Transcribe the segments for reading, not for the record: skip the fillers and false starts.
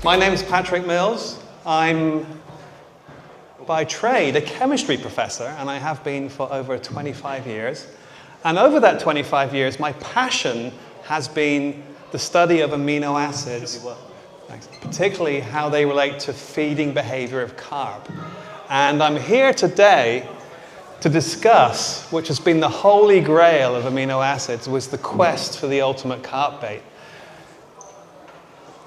My name is Patrick Mills. I'm by trade a chemistry professor, and I have been for over 25 years. And over that 25 years, my passion has been the study of amino acids, particularly how they relate to feeding behavior of carp. And I'm here today to discuss, which has been the holy grail of amino acids, was the quest for the ultimate carp bait.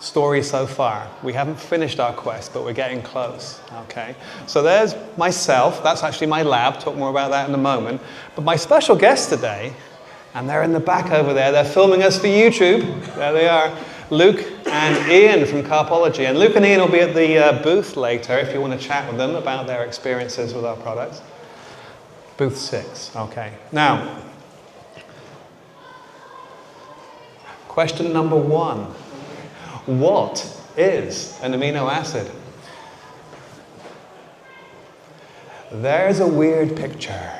Story so far. We haven't finished our quest, but we're getting close, okay? So there's myself. That's actually my lab. Talk more about that in a moment. But my special guest today, and they're in the back over there. They're filming us for YouTube. There they are. Luke and Ian from Carpology. And Luke and Ian will be at the booth later if you want to chat with them about their experiences with our products. Booth 6, okay. Now, question number 1. What is an amino acid? There's a weird picture.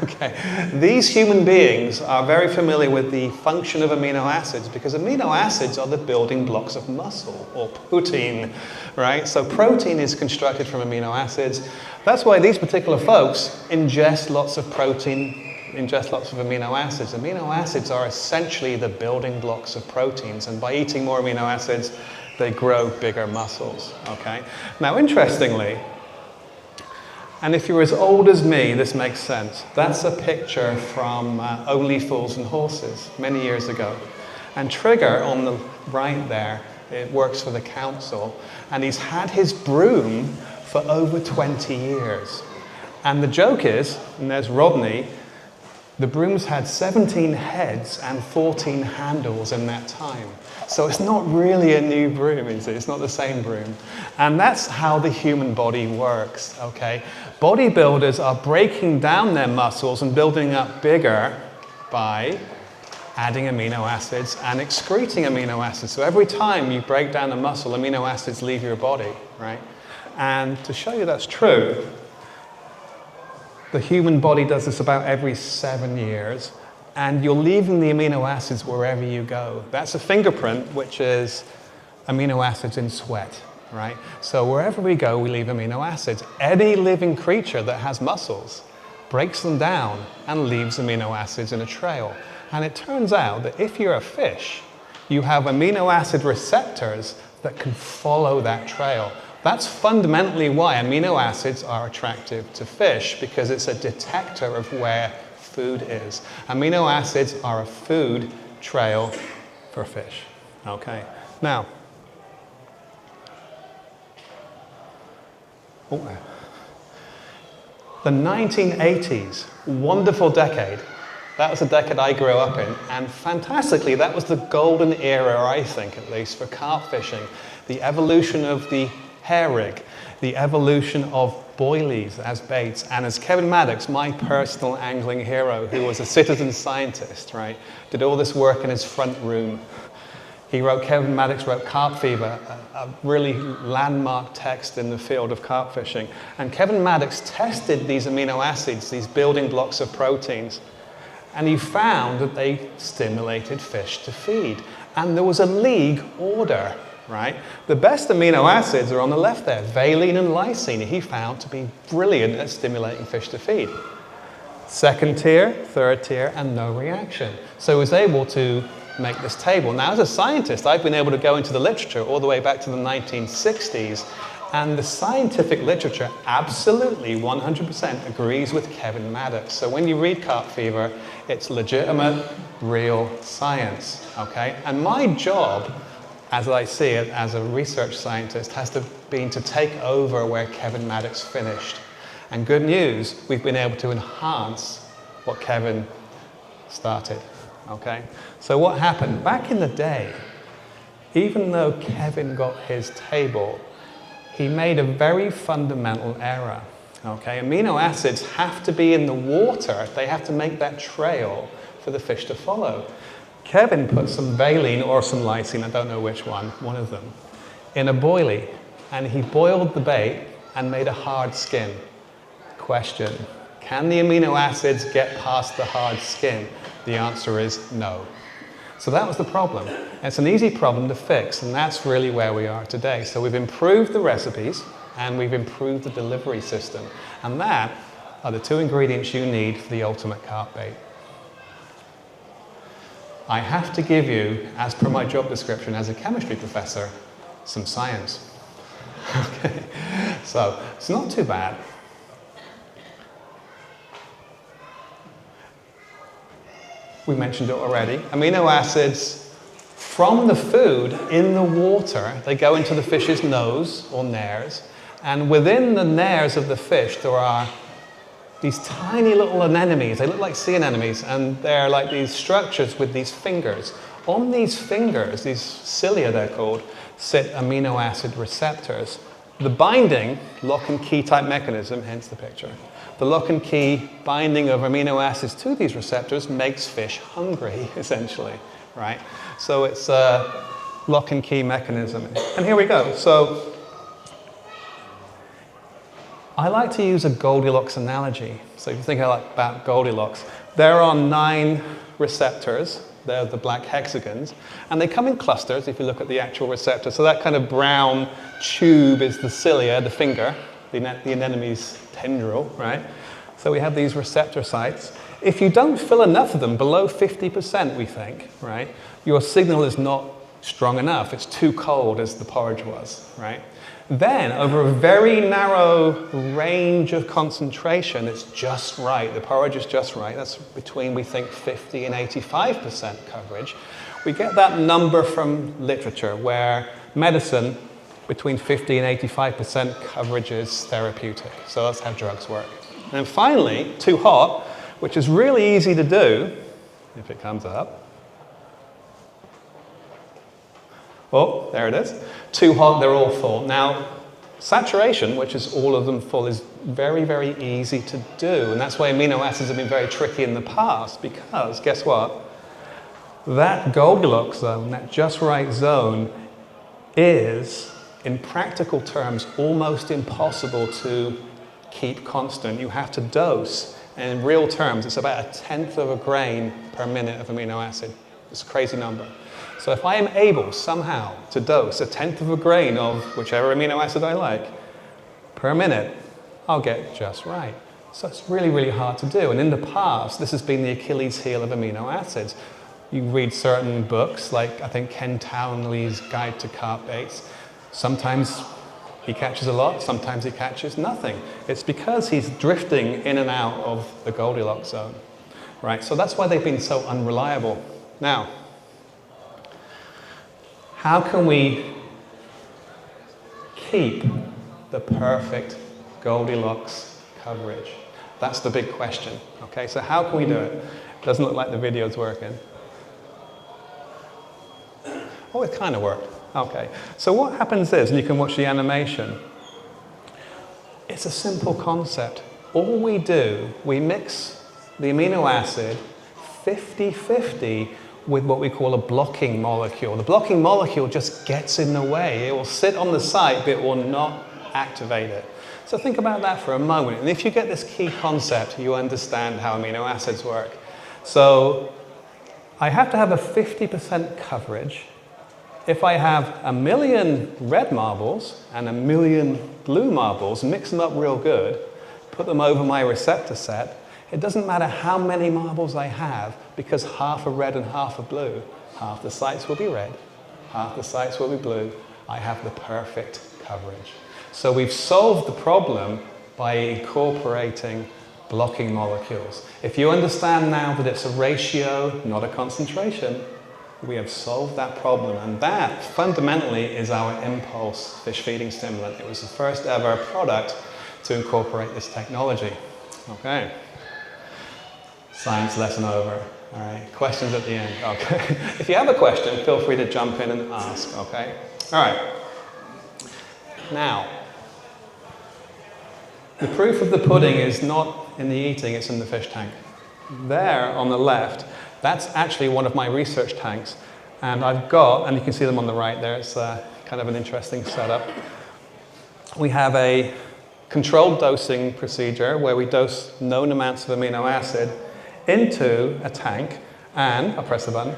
Okay. These human beings are very familiar with the function of amino acids because amino acids are the building blocks of muscle or protein, right? So protein is constructed from amino acids. That's why these particular folks ingest lots of protein, ingest lots of amino acids. Amino acids are essentially the building blocks of proteins, and by eating more amino acids, they grow bigger muscles, okay? Now, interestingly, and if you're as old as me, this makes sense. That's a picture from Only Fools and Horses, many years ago. And Trigger, on the right there, it works for the council, and he's had his broom for over 20 years. And the joke is, and there's Rodney, the broom's had 17 heads and 14 handles in that time. So it's not really a new broom, is it? It's not the same broom. And that's how the human body works, okay? Bodybuilders are breaking down their muscles and building up bigger by adding amino acids and excreting amino acids. So every time you break down a muscle, amino acids leave your body, right? And to show you that's true, the human body does this about every 7 years, and you're leaving the amino acids wherever you go. That's a fingerprint, which is amino acids in sweat, right? So wherever we go, we leave amino acids. Any living creature that has muscles breaks them down and leaves amino acids in a trail. And it turns out that if you're a fish, you have amino acid receptors that can follow that trail. That's fundamentally why amino acids are attractive to fish, because it's a detector of where food is. Amino acids are a food trail for fish. Okay. Now, the 1980s, wonderful decade. That was the decade I grew up in, and fantastically, that was the golden era, I think, at least, for carp fishing. The evolution of the hair rig, the evolution of boilies as baits, and as Kevin Maddox, my personal angling hero, who was a citizen scientist, right, did all this work in his front room. Kevin Maddox wrote Carp Fever, a really landmark text in the field of carp fishing. And Kevin Maddox tested these amino acids, these building blocks of proteins, and he found that they stimulated fish to feed. And there was a league order, right? The best amino acids are on the left there, valine and lysine, he found to be brilliant at stimulating fish to feed. Second tier, third tier, and no reaction. So he was able to make this table. Now, as a scientist, I've been able to go into the literature all the way back to the 1960s, and the scientific literature absolutely 100% agrees with Kevin Maddox. So when you read Carp Fever, it's legitimate, real science, okay? And my job, as I see it, as a research scientist, has been to take over where Kevin Maddox finished. And good news, we've been able to enhance what Kevin started, okay? So what happened? Back in the day, even though Kevin got his table, he made a very fundamental error, okay? Amino acids have to be in the water. They have to make that trail for the fish to follow. Kevin put some valine or some lysine, I don't know which one of them, in a boilie, and he boiled the bait and made a hard skin. Question, can the amino acids get past the hard skin? The answer is no. So that was the problem. It's an easy problem to fix, and that's really where we are today. So we've improved the recipes, and we've improved the delivery system. And that are the 2 ingredients you need for the ultimate carp bait. I have to give you, as per my job description as a chemistry professor, some science. Okay, so it's not too bad. We mentioned it already. Amino acids from the food in the water, they go into the fish's nose or nares, and within the nares of the fish there are these tiny little anemones. They look like sea anemones, and they're like these structures with these fingers. On these fingers, these cilia they're called, sit amino acid receptors. The binding, lock and key type mechanism, hence the picture. The lock and key binding of amino acids to these receptors makes fish hungry, essentially, right? So it's a lock and key mechanism. And here we go. So I like to use a Goldilocks analogy. So if you think about Goldilocks, there are 9 receptors. They're the black hexagons, and they come in clusters if you look at the actual receptor. So that kind of brown tube is the cilia, the finger, the anemone's tendril, right? So we have these receptor sites. If you don't fill enough of them, below 50%, we think, right, your signal is not strong enough. It's too cold, as the porridge was, right? Then, over a very narrow range of concentration, it's just right. The porridge is just right. That's between, we think, 50 and 85% coverage. We get that number from literature, where medicine, between 50 and 85% coverage is therapeutic. So that's how drugs work. And finally, too hot, which is really easy to do, if it comes up. Oh, there it is. Too hot, they're all full. Now, saturation, which is all of them full, is very, very easy to do. And that's why amino acids have been very tricky in the past, because, guess what? That Goldilocks zone, that just right zone, is, in practical terms, almost impossible to keep constant. You have to dose. And in real terms, it's about 1/10 of a grain per minute of amino acid. It's a crazy number. So if I am able somehow to dose 1/10 of a grain of whichever amino acid I like per minute, I'll get just right. So it's really, really hard to do. And in the past, this has been the Achilles heel of amino acids. You read certain books, like I think Ken Townley's Guide to Carp Baits. Sometimes he catches a lot, sometimes he catches nothing. It's because he's drifting in and out of the Goldilocks zone, right? So that's why they've been so unreliable. Now, how can we keep the perfect Goldilocks coverage? That's the big question, okay? So how can we do it? Doesn't look like the video's working. Oh, it kind of worked. Okay. So what happens is, and you can watch the animation, it's a simple concept. All we do, we mix the amino acid 50-50 with what we call a blocking molecule. The blocking molecule just gets in the way. It will sit on the site, but it will not activate it. So think about that for a moment. And if you get this key concept, you understand how amino acids work. So I have to have a 50% coverage. If I have 1,000,000 red marbles and 1,000,000 blue marbles, mix them up real good, put them over my receptor set, it doesn't matter how many marbles I have, because half are red and half are blue. Half the sites will be red, half the sites will be blue. I have the perfect coverage. So we've solved the problem by incorporating blocking molecules. If you understand now that it's a ratio, not a concentration, we have solved that problem. And that, fundamentally, is our impulse fish feeding stimulant. It was the first ever product to incorporate this technology. Okay. Science lesson over. All right. Questions at the end. Okay. If you have a question, feel free to jump in and ask. Okay. All right. Now, the proof of the pudding is not in the eating, it's in the fish tank. There on the left, that's actually one of my research tanks. And I've got, and you can see them on the right there, it's kind of an interesting setup. We have a controlled dosing procedure where we dose known amounts of amino acid into a tank, and, I'll press the button,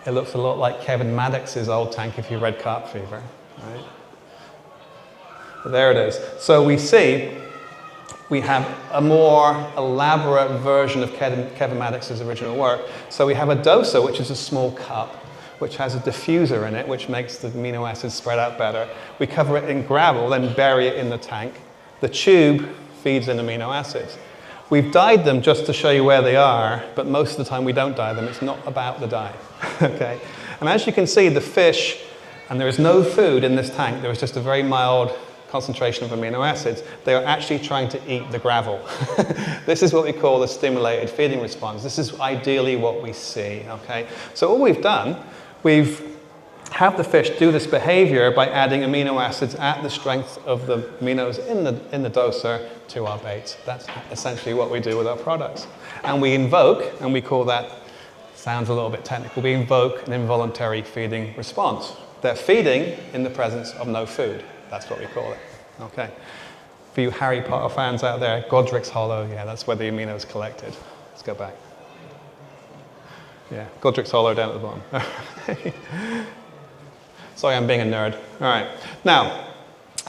It looks a lot like Kevin Maddox's old tank if you read Carp Fever, right? But there it is. So we see we have a more elaborate version of Kevin Maddox's original work. So we have a doser, which is a small cup, which has a diffuser in it, which makes the amino acids spread out better. We cover it in gravel, then bury it in the tank. The tube feeds in amino acids. We've dyed them just to show you where they are, but most of the time we don't dye them. It's not about the dye, okay? And as you can see, the fish, and there is no food in this tank, there is just a very mild concentration of amino acids. They are actually trying to eat the gravel. This is what we call the stimulated feeding response. This is ideally what we see, okay? So all we've done, we've have the fish do this behavior by adding amino acids at the strength of the aminos in the doser to our baits. That's essentially what we do with our products. And we invoke, and we call that, sounds a little bit technical, we invoke an involuntary feeding response. They're feeding in the presence of no food. That's what we call it, okay? For you Harry Potter fans out there, Godric's Hollow, yeah, that's where the aminos collected. Let's go back. Yeah, Godric's Hollow down at the bottom. Sorry, I'm being a nerd. All right. Now,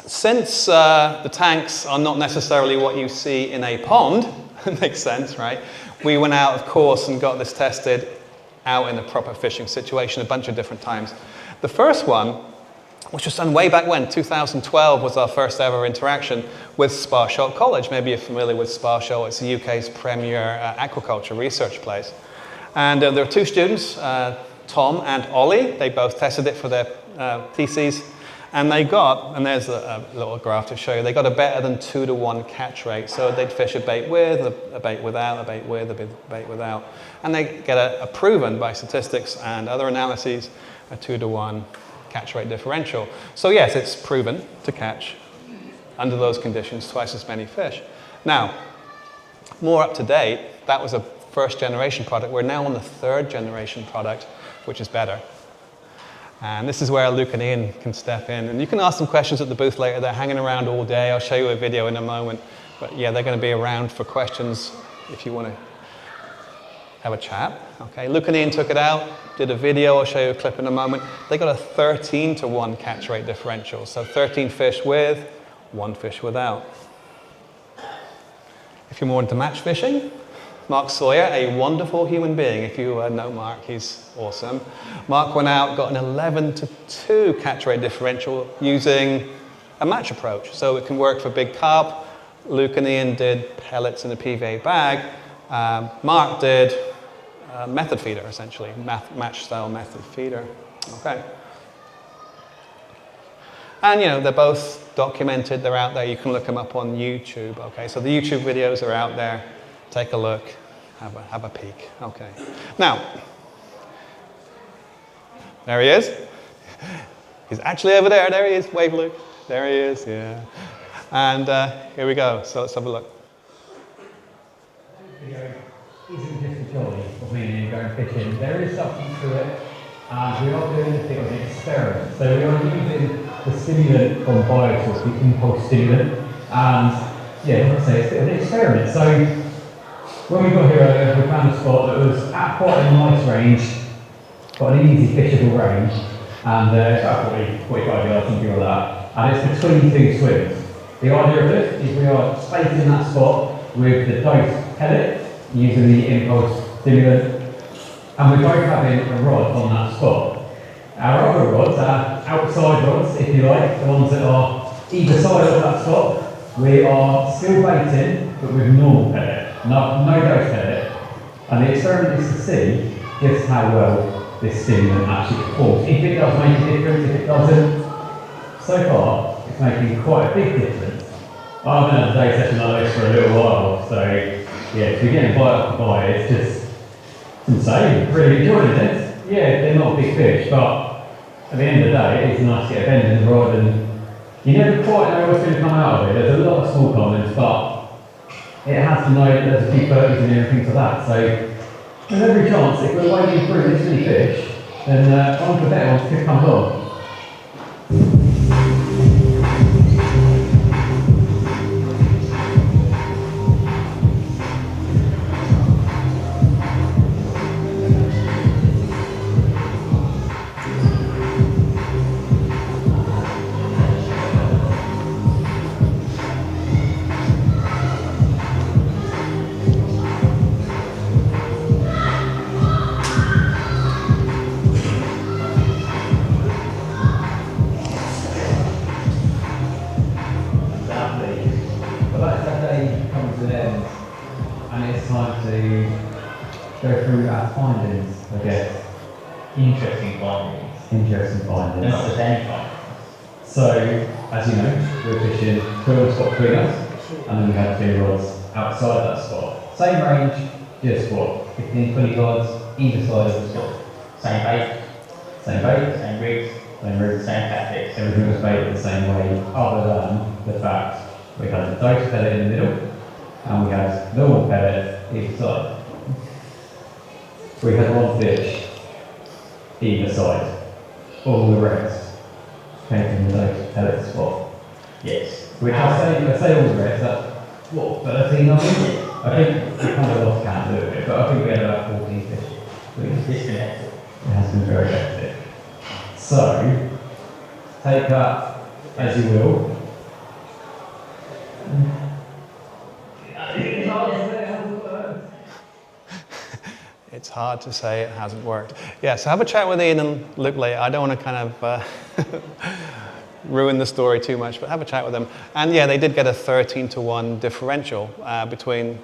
since the tanks are not necessarily what you see in a pond, it makes sense, right? We went out, of course, and got this tested out in a proper fishing situation a bunch of different times. The first one, which was done way back when, 2012 was our first ever interaction with Sparsholt College. Maybe you're familiar with Sparsholt. It's the UK's premier aquaculture research place. And there were two students, Tom and Ollie. They both tested it for their theses, and they got, and there's a little graph to show you, they got a better than 2-to-1 catch rate. So they'd fish a bait with, a bait without, a bait with, a bait without, and they get a proven by statistics and other analyses a 2-to-1 catch rate differential. So yes, it's proven to catch under those conditions twice as many fish. Now, more up to date, that was a first generation product. We're now on the third generation product, which is better. And this is where Luke and Ian can step in. And you can ask them questions at the booth later. They're hanging around all day. I'll show you a video in a moment. But yeah, they're going to be around for questions if you want to have a chat. Okay, Luke and Ian took it out, did a video. I'll show you a clip in a moment. They got a 13-to-1 catch rate differential. So 13 fish with, 1 fish without. If you're more into match fishing, Mark Sawyer, a wonderful human being. If you know Mark, he's awesome. Mark went out, got an 11-to-2 catch rate differential using a match approach. So it can work for big carp. Luke and Ian did pellets in a PVA bag. Mark did method feeder, essentially, match style method feeder. Okay. And you know, they're both documented, they're out there. You can look them up on YouTube. Okay, so the YouTube videos are out there. Take a look, have a peek. Okay. Now, there he is. He's actually over there. There he is. Wave, Luke. There he is. Yeah. And here we go. So let's have a look. This video isn't just a jolly of me and you going fishing. There is something to it, and we are doing a bit of an experiment. So we are using the stimulant from Biosource, the impulse stimulant, and yeah, like I say, it's a bit of an experiment. So when we got here earlier, we found a spot that was at quite a nice range, got an easy fishable range, and it's about 45 yards, something like that, and it's between two swims. The idea of this is we are spacing that spot with the dose pellet, using the impulse stimulant, and we're both having a rod on that spot. Our other rods are outside rods, if you like, the ones that are either side of that spot. We are still baiting, but with normal pellet. No dose pellet, and the experiment is to see just how well this stimulant actually performs. If it does make a difference, if it doesn't, so far it's making quite a big difference. I haven't had a day session like this for a little while, so yeah, to be getting invited by it's just insane. Really enjoying it. Yeah, they're not big fish, but at the end of the day, it's nice to get a bend in the rod, and you never quite know what's going to come out of it. There's a lot of small comments, but it has to know that there's a few birdies and everything like that. So there's every chance if we're wading through this many fish, then one of the better ones could come along. to an end, and it's time to go through our findings, I guess. Interesting findings. Interesting findings. They're not just any findings. So, as you know, we're fishing 12 spot between us, and then we have 2 rods outside that spot. Same range, just what, 15, 20 rods either side of the spot. Same bait, Same bait, same rigs, same route, same tactics. everything was baited the same way, other than the fact we had a dose pellet in the middle, and we had normal pellet either side. We had 1 fish either side. All the rest came from the dose pellet spot. Yes. Which I say all the rest, that's what, 13 of them? I think we kind of lost count a little bit, but I think we had about 14 fish. We was disconnected. It has been very hectic. So, take that as you will. It's hard to say it hasn't worked. Yeah, so have a chat with Ian and Luke later. I don't want to kind of ruin the story too much, but have a chat with them. And yeah, they did get a 13-to-1 differential between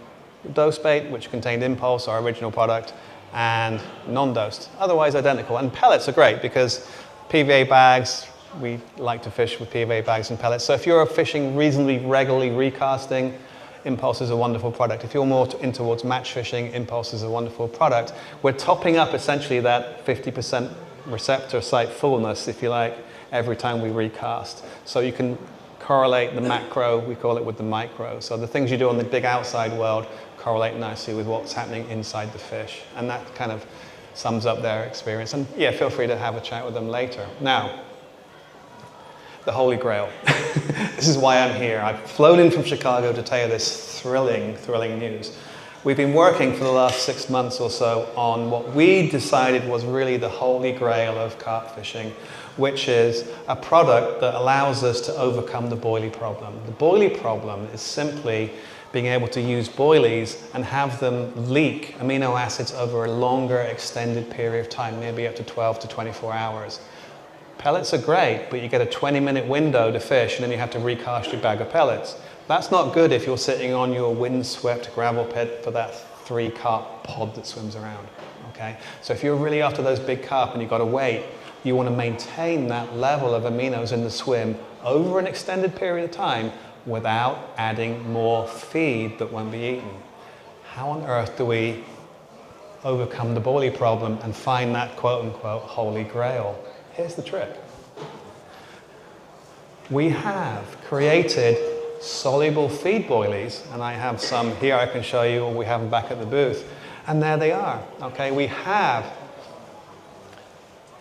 dose bait, which contained Impulse, our original product, and non-dosed, otherwise identical. And pellets are great because PVA bags, we like to fish with PVA bags and pellets. So if you're fishing reasonably regularly recasting, Impulse is a wonderful product. If you're more in towards match fishing, Impulse is a wonderful product. We're topping up essentially that 50% receptor site fullness, if you like, every time we recast. So you can correlate the macro, we call it, with the micro. So the things you do on the big outside world correlate nicely with what's happening inside the fish. And that kind of sums up their experience. And yeah, feel free to have a chat with them later. Now, the Holy Grail. This is why I'm here. I've flown in from Chicago to tell you this thrilling news. We've been working for the last 6 months or so on what we decided was really the Holy Grail of carp fishing, which is a product that allows us to overcome the boilie problem. The boilie problem is simply being able to use boilies and have them leak amino acids over a longer extended period of time, maybe up to 12 to 24 hours. Pellets are great, but you get a 20-minute window to fish and then you have to recast your bag of pellets. That's not good if you're sitting on your windswept gravel pit for that 3 carp pod that swims around, okay? So if you're really after those big carp and you've got to wait, you want to maintain that level of aminos in the swim over an extended period of time without adding more feed that won't be eaten. How on earth do we overcome the boilie problem and find that quote-unquote Holy Grail? Here's the trick. We have created soluble feed boilies, and I have some here I can show you, or we have them back at the booth, and there they are. Okay, we have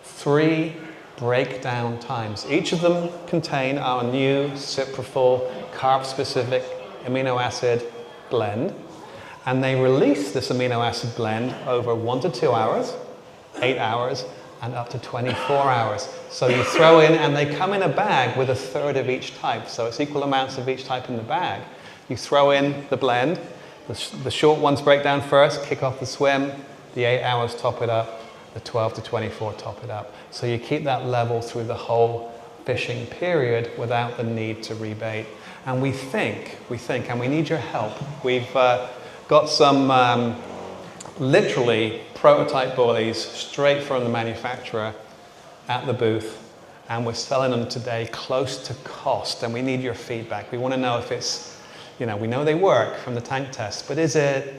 3 breakdown times. Each of them contain our new CYPROPHIL carp-specific amino acid blend, and they release this amino acid blend over 1 to 2 hours, 8 hours, and up to 24 hours. So you throw in, and they come in a bag with 1/3 of each type, so it's equal amounts of each type in the bag. You throw in the blend, the short ones break down first, kick off the swim, the 8 hours top it up, the 12 to 24 top it up. So you keep that level through the whole fishing period without the need to rebait. And we think, and we need your help, we've got some literally prototype boilies straight from the manufacturer at the booth, and we're selling them today close to cost, and we need your feedback. We want to know if it's, you know, we know they work from the tank test, but is it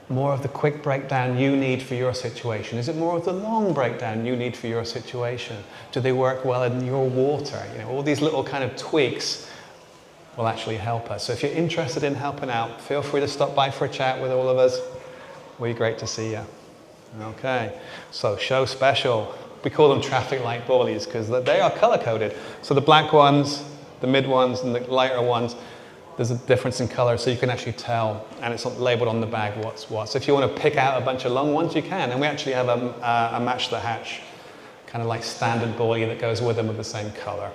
more of the quick breakdown you need for your situation? Is it more of the long breakdown you need for your situation? Do they work well in your water? You know, all these little kind of tweaks will actually help us. So if you're interested in helping out, feel free to stop by for a chat with all of us. We're great to see you. Okay, so show special. We call them traffic light boilies because they are color coded. So the black ones, the mid ones, and the lighter ones, there's a difference in color, so you can actually tell, and it's labeled on the bag what's what. So if you want to pick out a bunch of long ones, you can. And we actually have a match the hatch, kind of like standard boilie that goes with them with the same color.